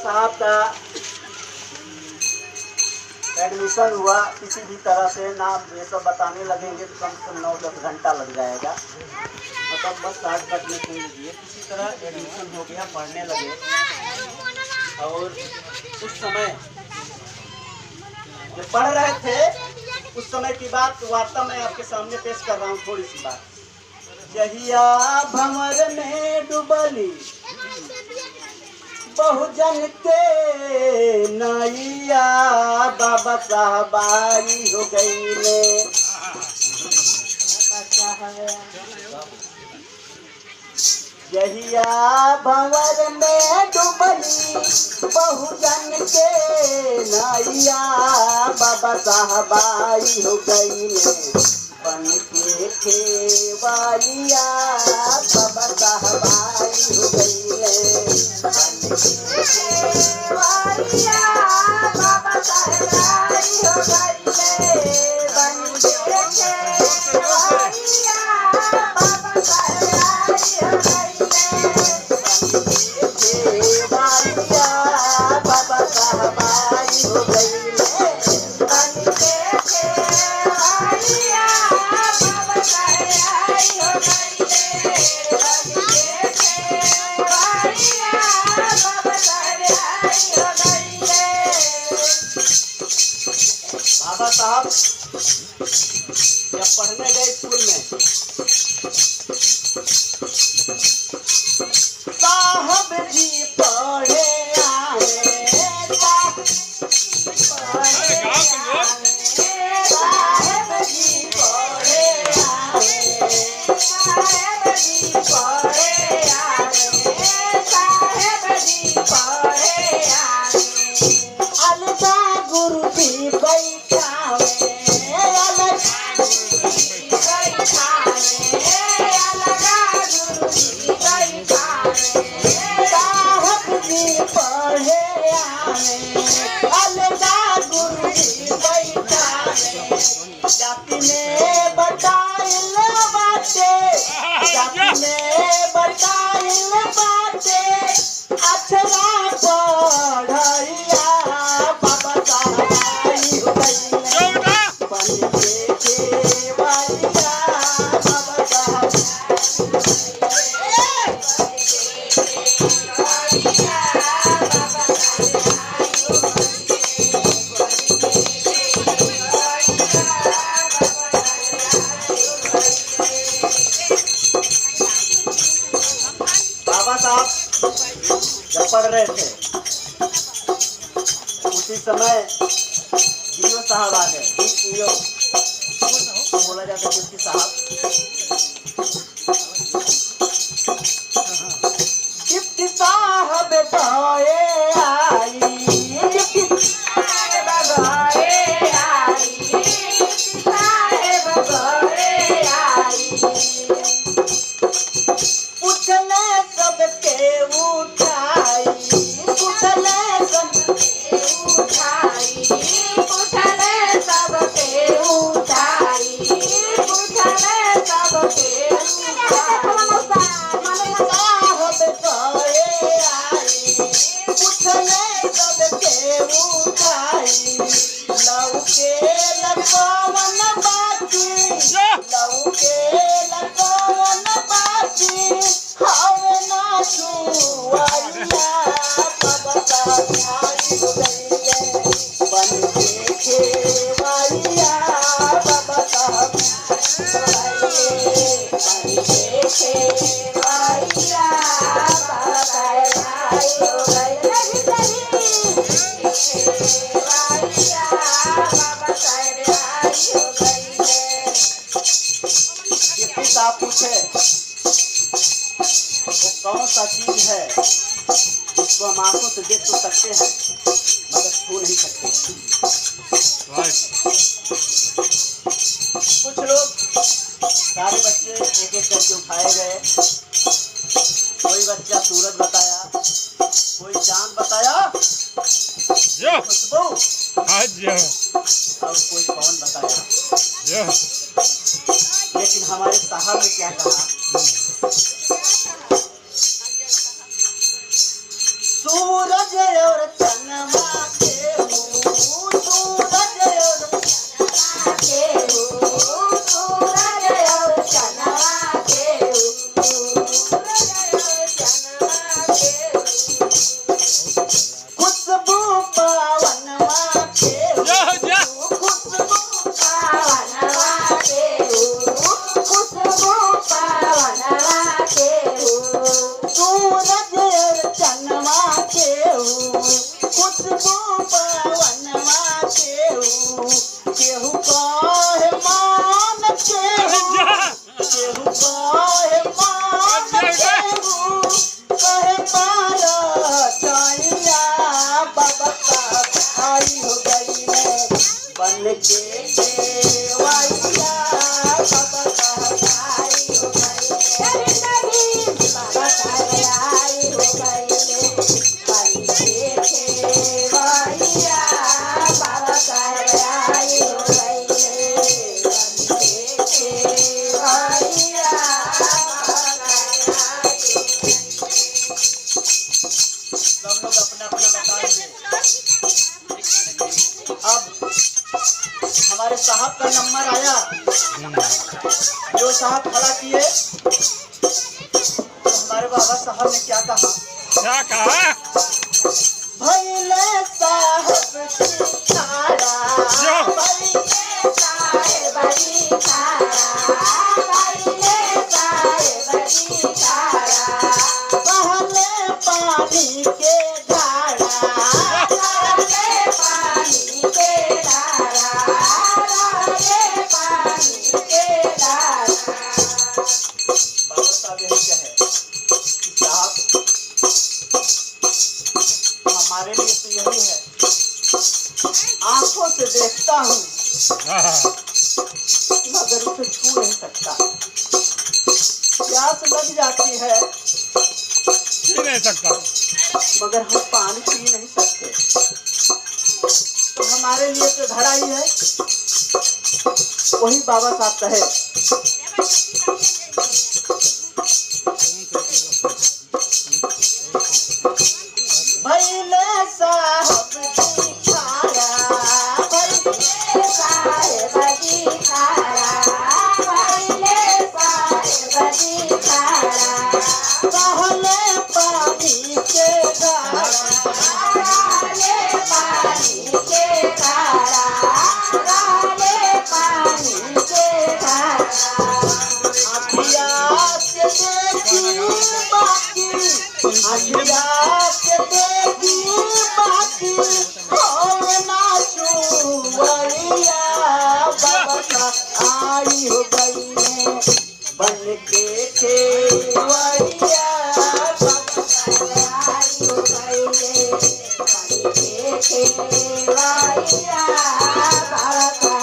साहब का एडमिशन हुआ, किसी भी तरह से नाम ये सब बताने लगेंगे तो कम से कम 9-10 घंटा लग जाएगा। मतलब बस शॉर्ट कट में सुन लीजिए। किसी तरह एडमिशन हो गया, पढ़ने लगे। और उस समय जब पढ़ रहे थे उस समय की बात वार्ता मैं आपके सामने पेश कर रहा हूँ। थोड़ी सी बात। जहिया भंवर में डुबली बहुजन के नैया, बाबा साहबाई हो गई ले। जहिया भंवर में डुबली बहुजन के नैया, बाबा साहबाई हो गई ले। बन के खेवालिया बाबा साहबाई हो गई ले। खेवालिया बाबा साहबाई हो गई ले। बन के खेवालिया बाबा साहबाई हो गई ले। खेवालिया बाबा साहबाई हो गई ले। बन के खेवालिया बाबा साहब जब पढ़ने गए स्कूल में, साहब जी पढ़े आए, साहब जी पढ़े आए, साहब जी पढ़े आए, साहब जी पढ़े आए। अलगा गुरु जी बैठावे, अलगा गुरु जी बैठावे, अलगा गुरु जी बैठावे। साहब जी पढ़े आवे, अलगा गुरु जी बैठावे। जाति में बताइल बाटे, जाति में बताइल बाटे, अक्षरा पढ़ैया बाबा साहबाई हो गई ले। बन के खेवालिया बाबा साहबाई हो गई ले। बाबा साहबाई हो बाबा साहब जब पढ़ रहे थे उसी समय डीओ साहब आ गए। डीओ बोला जाता है डिप्टी साहब। डिप्टी साहब गए आई, डिप्टी साहब गए आई, डिप्टी साहब गए आई। पूछले सबके उठाई, पूछले सबके उठाई, पूछले सबके उठाई, पूछले सबके उठाई। साहब गए आई, पूछले सबके उठाई। लौके लगवन बाकी, लौके लगवन बाकी, हवे ना छुआइया बाबा साहबाई हो गई ले। बन के खेवालिया बाबा साहबाई हो गई ले। बन के खेवालिया बाबा साहबाई हो गई ले। खेवालिया बाबा साहबाई हो गई ले। डिप्टी साहब पूछे वो कौन सा चीज है जिसको हम आंखों से देख तो सकते हैं मगर छू नहीं सकते। कुछ लोग सारे बच्चे एक एक करके उठाए गए। कोई बच्चा सूरज बताया, कोई चांद बताया, खुशबू और कोई पवन बताया। लेकिन हमारे साहब ने क्या कहा, सूरज खुशबू पवनवा केहू कहे मान केहू कहे मान केहू कहे पारटैया बाबा का भाई हो गई है बन के केवैया बाबा का भाई हो गई है बाबा का भाई हो गई है बन के केवैया बाबा का भाई हो गई है बन के केवैया सब लोग अपना अपना बता दिए। अब हमारे साहब का नंबर आया, जो साहब खड़ा किए तो हमारे बाबा साहब ने क्या कहा? भैले साहब की खाड़ा, भैले साहब की खाड़ा, भैले साहब की खाड़ा, बहले पानी के धारा, बहले पानी के धारा, बहले पानी के धारा। बाबा साहब यही कहे कि साहब हमारे लिए तो यही है, आंखों से देखता हूँ मगर उसे छू नहीं सकता, प्यास लग जाती है पी नहीं सकता मगर हम पानी पी नहीं सकते, तो हमारे लिए तो घड़ा ही है। वही बाबा साहब कहे भैले साहब की खाड़ा, भैले साहब की खाड़ा, भैले साहब की खाड़ा, बहले पानी के धारा, बहले पानी के धारा, बहले पानी के धारा। अखिया से देखी बाकी, अखिया से देखी बाकी और ना छुवैया बाबा का आई हो गई है बन के केवैया बाबा का आई हो गई है बन के केवैया बाबा का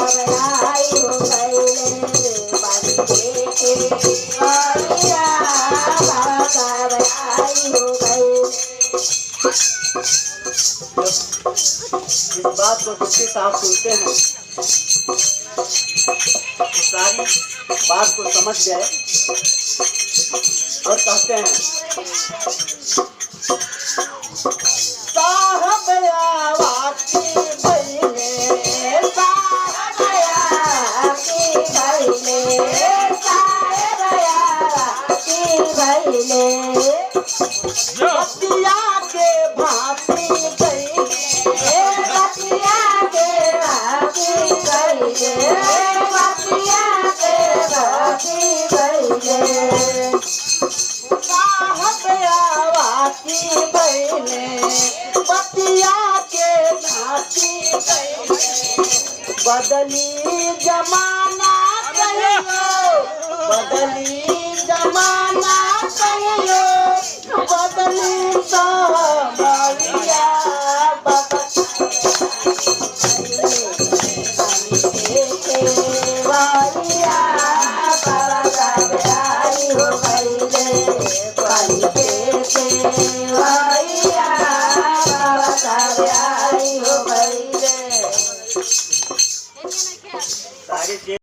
आई हो गई है बन के केवैया बाबा का आई हो गई। इस बात को गुस्से साहब सुनते हैं तो सारी बात को समझ गए और कहते हैं साहब आवाज़ी भैले, साहब आवाज़ी भैले, साहब आवाज़ी भैले, बतिया के भांति गईले, बतिया के भांति गईले, बतिया के भांति गईले, साहब आवाज़ी भैले, बतिया के भांति गईले, बदली जमाना कहियो, बदली जमाना कहियो, बदली